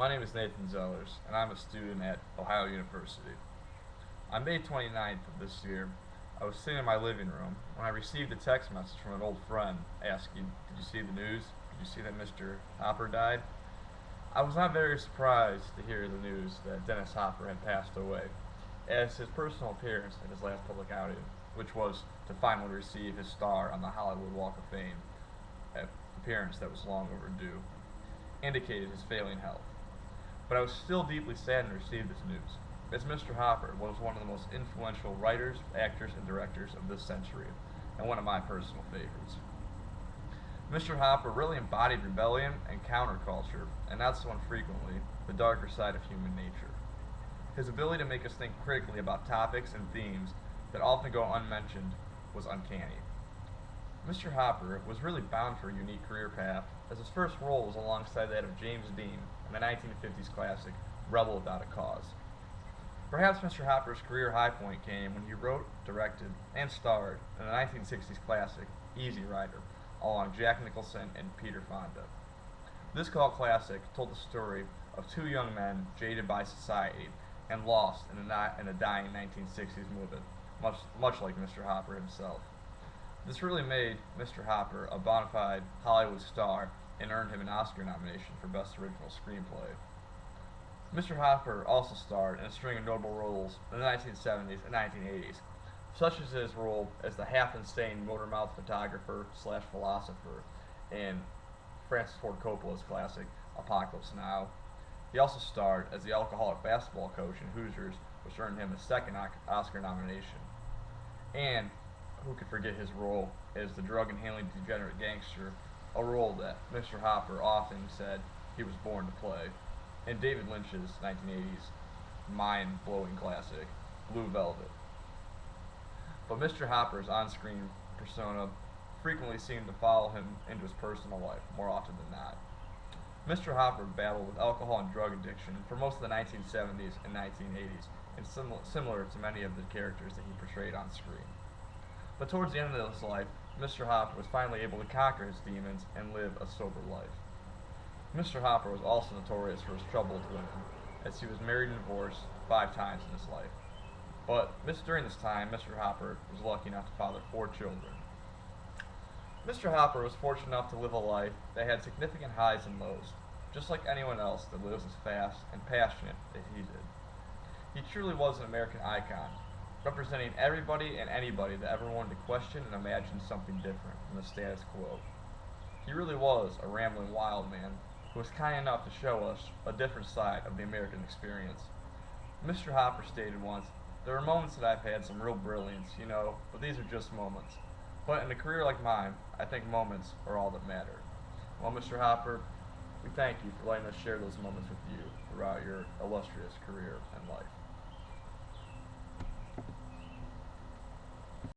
My name is Nathan Zellers, and I'm a student at Ohio University. On May 29th of this year, I was sitting in my living room when I received a text message from an old friend asking, "Did you see the news? Did you see that Mr. Hopper died?" I was not very surprised to hear the news that Dennis Hopper had passed away, as his personal appearance at his last public outing, which was to finally receive his star on the Hollywood Walk of Fame, an appearance that was long overdue, indicated his failing health. But I was still deeply saddened to receive this news, as Mr. Hopper was one of the most influential writers, actors, and directors of this century, and one of my personal favorites. Mr. Hopper really embodied rebellion and counterculture, and not so infrequently, the darker side of human nature. His ability to make us think critically about topics and themes that often go unmentioned was uncanny. Mr. Hopper was really bound for a unique career path, as his first role was alongside that of James Dean in the 1950s classic Rebel Without a Cause. Perhaps Mr. Hopper's career high point came when he wrote, directed, and starred in the 1960s classic Easy Rider, along Jack Nicholson and Peter Fonda. This cult classic told the story of two young men jaded by society and lost in a dying 1960s movement, much like Mr. Hopper himself. This really made Mr. Hopper a bona fide Hollywood star and earned him an Oscar nomination for Best Original Screenplay. Mr. Hopper also starred in a string of notable roles in the 1970s and 1980s, such as his role as the half-insane motor-mouthed photographer/philosopher in Francis Ford Coppola's classic Apocalypse Now. He also starred as the alcoholic basketball coach in Hoosiers, which earned him a second Oscar nomination. And who could forget his role as the drug and handling degenerate gangster, a role that Mr. Hopper often said he was born to play, in David Lynch's 1980s mind-blowing classic, Blue Velvet. But Mr. Hopper's on-screen persona frequently seemed to follow him into his personal life, more often than not. Mr. Hopper battled with alcohol and drug addiction for most of the 1970s and 1980s, and similar to many of the characters that he portrayed on screen. But towards the end of his life, Mr. Hopper was finally able to conquer his demons and live a sober life. Mr. Hopper was also notorious for his trouble with women, as he was married and divorced 5 times in his life. But during this time, Mr. Hopper was lucky enough to father 4 children. Mr. Hopper was fortunate enough to live a life that had significant highs and lows, just like anyone else that lives as fast and passionate as he did. He truly was an American icon, representing everybody and anybody that ever wanted to question and imagine something different from the status quo. He really was a rambling wild man who was kind enough to show us a different side of the American experience. Mr. Hopper stated once, "There are moments that I've had some real brilliance, but these are just moments. But in a career like mine, I think moments are all that matter." Well, Mr. Hopper, we thank you for letting us share those moments with you throughout your illustrious career and life.